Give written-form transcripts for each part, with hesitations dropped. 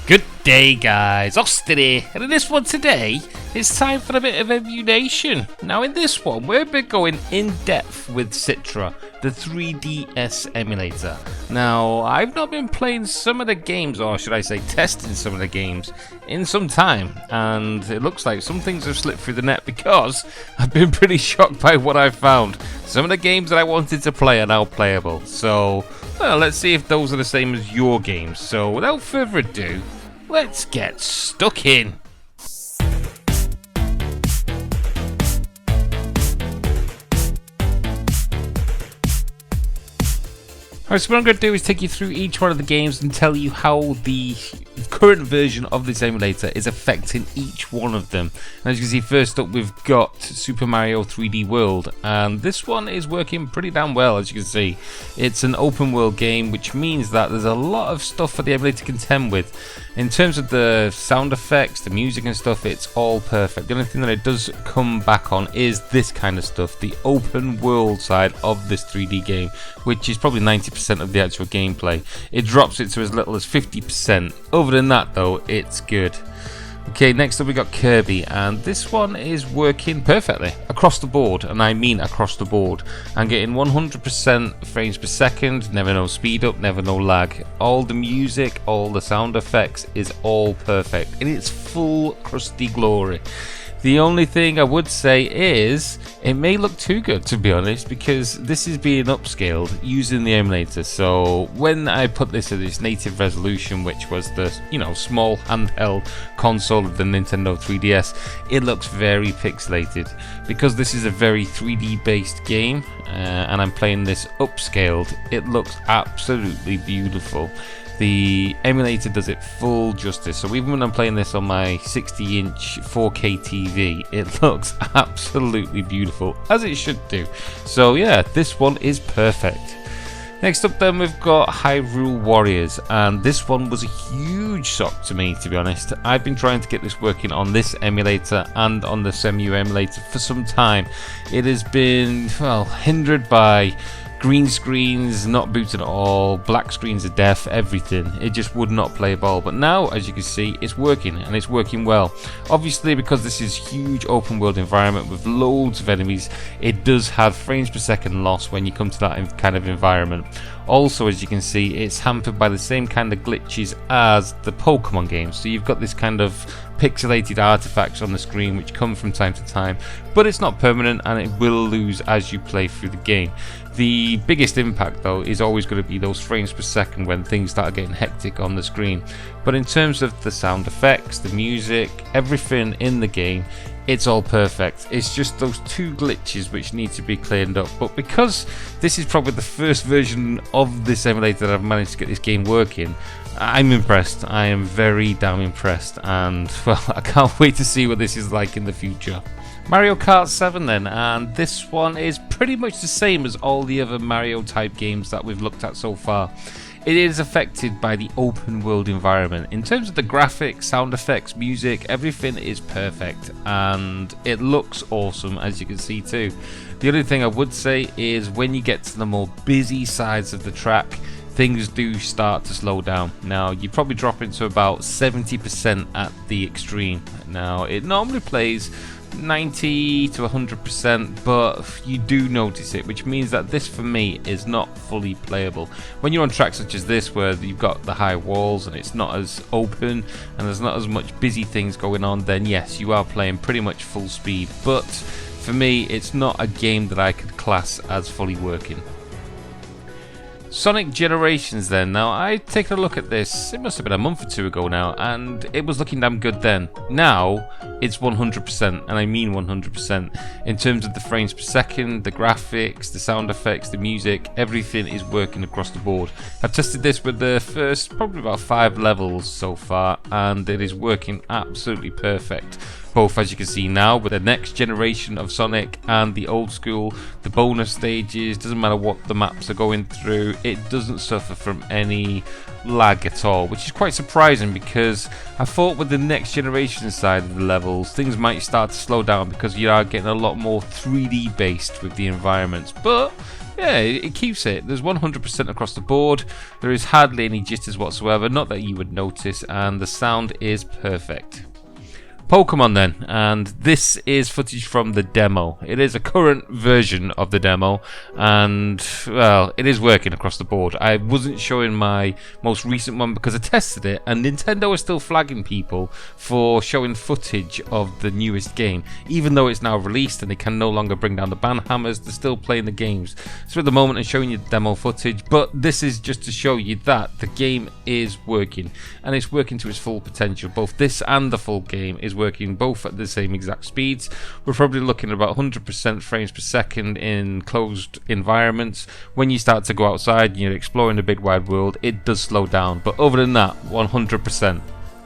Good day guys, Austin here, and in this one today, it's time for a bit of EMU-NATION. Now in this one, we'll be going in depth with Citra, the 3DS emulator. Now, I've not been playing some of the games, or should I say testing some of the games, in some time, and it looks like some things have slipped through the net because I've been pretty shocked by what I've found. Some of the games that I wanted to play are now playable, so well, let's see if those are the same as your games. So without further ado, let's get stuck in. Alright, so what I'm going to do is take you through each one of the games and tell you how the current version of this emulator is affecting each one of them. And as you can see, first up we've got Super Mario 3D World, and this one is working pretty damn well. As you can see, it's an open world game, which means that there's a lot of stuff for the emulator to contend with. In terms of the sound effects, the music and stuff, it's all perfect. The only thing that it does come back on is this kind of stuff, the open world side of this 3D game, which is probably 90% of the actual gameplay. It drops it to as little as 50%. Other than that though, it's good. Okay, next up we got Kirby, and this one is working perfectly across the board, and I mean across the board. I'm getting 100% frames per second, never no speed up, never no lag. All the music, all the sound effects is all perfect in its full crusty glory. The only thing I would say is it may look too good, to be honest, because this is being upscaled using the emulator. So when I put this at its native resolution, which was the small handheld console of the Nintendo 3DS, it looks very pixelated. Because this is a very 3D based game and I'm playing this upscaled, it looks absolutely beautiful. The emulator does it full justice, so even when I'm playing this on my 60-inch 4K TV, it looks absolutely beautiful, as it should do. So yeah, this one is perfect. Next up then we've got Hyrule Warriors, and this one was a huge shock to me, to be honest. I've been trying to get this working on this emulator and on the EMU emulator for some time. It has been, well, hindered by green screens, not booted at all, black screens of death, everything. It just would not play ball. But now, as you can see, it's working, and it's working well. Obviously, because this is huge open world environment with loads of enemies, it does have frames per second loss when you come to that kind of environment. Also, as you can see, it's hampered by the same kind of glitches as the Pokemon games. So you've got this kind of pixelated artifacts on the screen which come from time to time, but it's not permanent and it will lose as you play through the game. The biggest impact though is always going to be those frames per second when things start getting hectic on the screen. But in terms of the sound effects, the music, everything in the game, it's all perfect. It's just those two glitches which need to be cleaned up. But because this is probably the first version of this emulator that I've managed to get this game working, I'm impressed. I am very damn impressed, and well, I can't wait to see what this is like in the future. Mario Kart 7 then, and this one is pretty much the same as all the other Mario type games that we've looked at so far. It is affected by the open world environment. In terms of the graphics, sound effects, music, everything is perfect, and it looks awesome, as you can see too. The only thing I would say is when you get to the more busy sides of the track, things do start to slow down. Now, you probably drop into about 70% at the extreme. Now, it normally plays 90 to 100%, but you do notice it, which means that this for me is not fully playable. When you're on tracks such as this, where you've got the high walls and it's not as open and there's not as much busy things going on, then yes, you are playing pretty much full speed. But for me, it's not a game that I could class as fully working. Sonic Generations then. Now, I've taken a look at this, it must have been a month or two ago now, and it was looking damn good then. Now, it's 100%, and I mean 100%. In terms of the frames per second, the graphics, the sound effects, the music, everything is working across the board. I've tested this with the first, probably about 5 levels so far, and it is working absolutely perfect. Both, as you can see now, with the next generation of Sonic and the old school, the bonus stages, doesn't matter what the maps are going through, it doesn't suffer from any lag at all, which is quite surprising because I thought with the next generation side of the levels, things might start to slow down because you are getting a lot more 3D based with the environments. But yeah, it keeps it. There's 100% across the board. There is hardly any jitters whatsoever, not that you would notice, and the sound is perfect. Pokemon then, and this is footage from the demo. It is a current version of the demo, and well, it is working across the board. I wasn't showing my most recent one because I tested it, and Nintendo is still flagging people for showing footage of the newest game, even though it's now released and they can no longer bring down the ban hammers. They're still playing the games. So at the moment I'm showing you the demo footage, but this is just to show you that the game is working, and it's working to its full potential. Both this and the full game is working both at the same exact speeds. We're probably looking at about 100% frames per second in closed environments. When you start to go outside and you're exploring the big wide world, it does slow down, but other than that, 100%.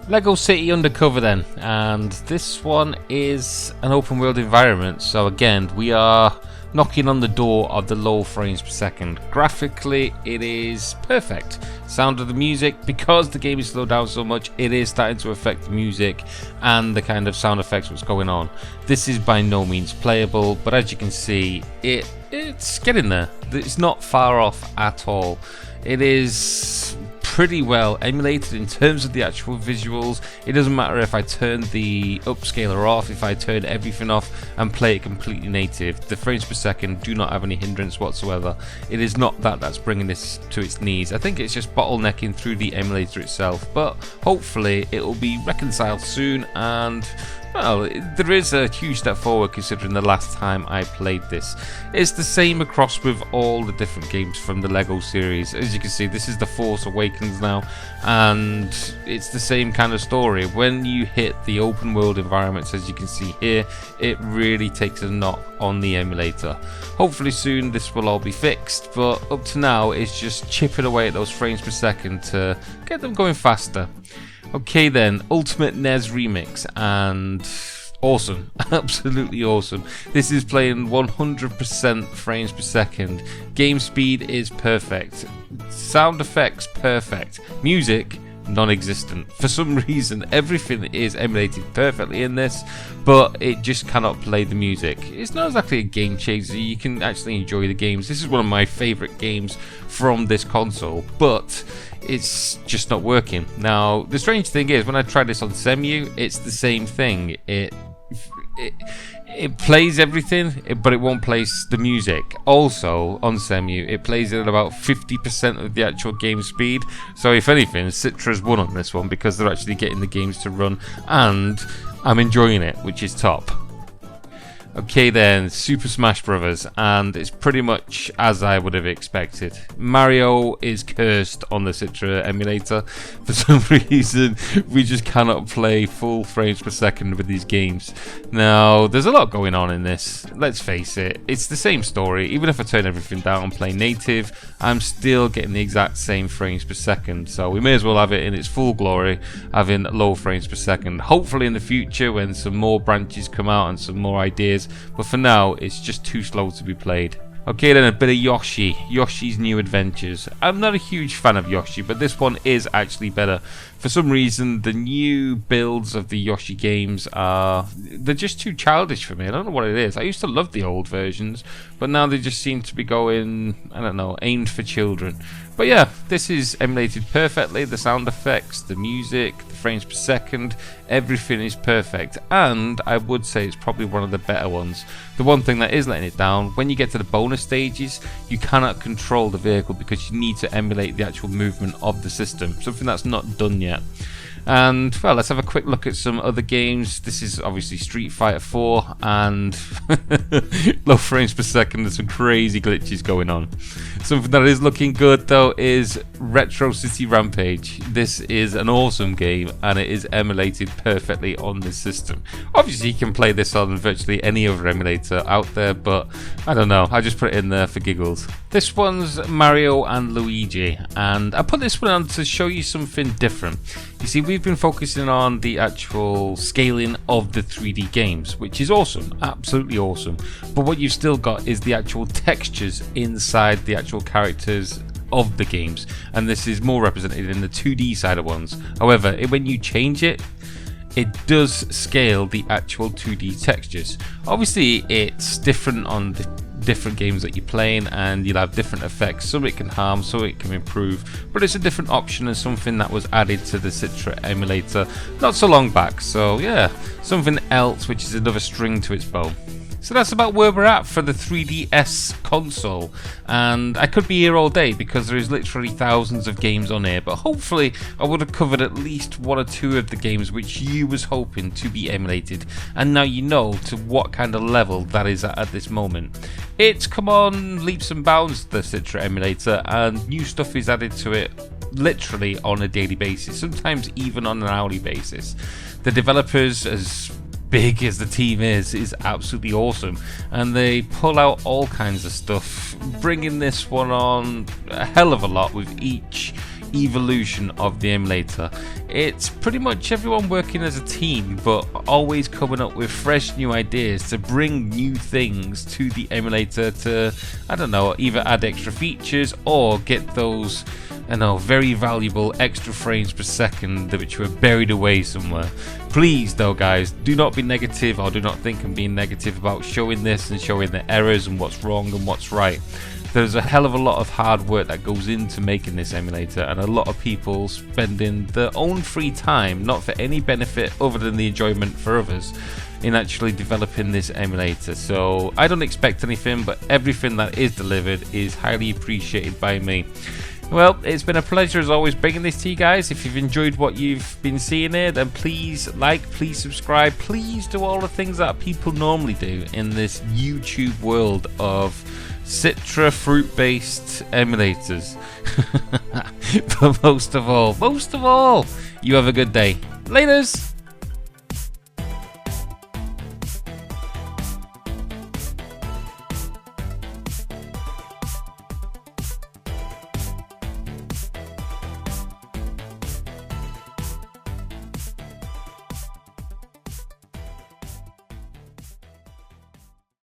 Lego City Undercover then, and this one is an open world environment, so again we are knocking on the door of the low frames per second. Graphically it is perfect. Sound of the music, because the game is slowed down so much, it is starting to affect the music and the kind of sound effects what's going on. This is by no means playable, but as you can see, it's getting there. It's not far off at all. It is pretty well emulated in terms of the actual visuals. It doesn't matter if I turn the upscaler off, if I turn everything off and play it completely native. The frames per second do not have any hindrance whatsoever. It is not that's bringing this to its knees. I think it's just bottlenecking through the emulator itself, but hopefully it will be reconciled soon, and well, there is a huge step forward considering the last time I played this. It's the same across with all the different games from the Lego series. As you can see, this is the Force Awakens now, and it's the same kind of story. When you hit the open world environments, as you can see here, it really takes a knock on the emulator. Hopefully soon this will all be fixed, but up to now it's just chipping away at those frames per second to get them going faster. Okay then, Ultimate NES Remix, and awesome, absolutely awesome. This is playing 100% frames per second. Game speed is perfect. Sound effects perfect. Music non-existent. For some reason everything is emulated perfectly in this, but it just cannot play the music. It's not exactly a game changer. You can actually enjoy the games. This is one of my favorite games from this console, but it's just not working. Now the strange thing is, when I tried this on EMU, it's the same thing. It plays everything, but it won't play the music. Also on EMU, it plays it at about 50% of the actual game speed. So if anything, Citra's won on this one because they're actually getting the games to run, and I'm enjoying it, which is top. Okay then, Super Smash Bros, and it's pretty much as I would have expected. Mario is cursed on the Citra emulator. For some reason, we just cannot play full frames per second with these games. Now, there's a lot going on in this. Let's face it, it's the same story. Even if I turn everything down and play native, I'm still getting the exact same frames per second. So we may as well have it in its full glory, having low frames per second. Hopefully in the future, when some more branches come out and some more ideas, but for now it's just too slow to be played. Okay then, a bit of Yoshi, Yoshi's New Adventures. I'm not a huge fan of Yoshi, but this one is actually better. For some reason, the new builds of the Yoshi games they're just too childish for me. I don't know what it is. I used to love the old versions, but now they just seem to be going, I don't know, aimed for children. But yeah, this is emulated perfectly. The sound effects, the music, the frames per second, everything is perfect, and I would say it's probably one of the better ones. The one thing that is letting it down, when you get to the bonus stages, you cannot control the vehicle because you need to emulate the actual movement of the system, something that's not done yet. And well, let's have a quick look at some other games. This is obviously Street Fighter 4, and low frames per second. There's some crazy glitches going on. Something that is looking good though is Retro City Rampage. This is an awesome game, and it is emulated perfectly on this system. Obviously you can play this on virtually any other emulator out there, but I don't know, I just put it in there for giggles. This one's Mario and Luigi, and I put this one on to show you something different. You see, we've been focusing on the actual scaling of the 3D games, which is awesome, absolutely awesome. But what you've still got is the actual textures inside the actual characters of the games, and this is more represented in the 2D side of ones. However, when you change it, it does scale the actual 2D textures. Obviously, it's different on the different games that you're playing, and you'll have different effects. Some it can harm, some it can improve, but it's a different option and something that was added to the Citra emulator not so long back. So yeah, something else which is another string to its bow. So that's about where we're at for the 3DS console, and I could be here all day because there is literally thousands of games on here, but hopefully I would have covered at least one or two of the games which you was hoping to be emulated, and now you know to what kind of level that is at this moment. It's come on leaps and bounds, the Citra emulator, and new stuff is added to it literally on a daily basis, sometimes even on an hourly basis. The developers, as big as the team is absolutely awesome, and they pull out all kinds of stuff, bringing this one on a hell of a lot with each evolution of the emulator. It's pretty much everyone working as a team, but always coming up with fresh new ideas to bring new things to the emulator to, I don't know, either add extra features or get those, I know, very valuable extra frames per second which were buried away somewhere. Please though guys, do not be negative, or do not think I'm being negative about showing this and showing the errors and what's wrong and what's right. There's a hell of a lot of hard work that goes into making this emulator, and a lot of people spending their own free time, not for any benefit other than the enjoyment for others, in actually developing this emulator. So I don't expect anything, but everything that is delivered is highly appreciated by me. Well, it's been a pleasure as always bringing this to you guys. If you've enjoyed what you've been seeing here, then please like, please subscribe, please do all the things that people normally do in this YouTube world of Citra fruit-based emulators. But most of all, you have a good day. Laters!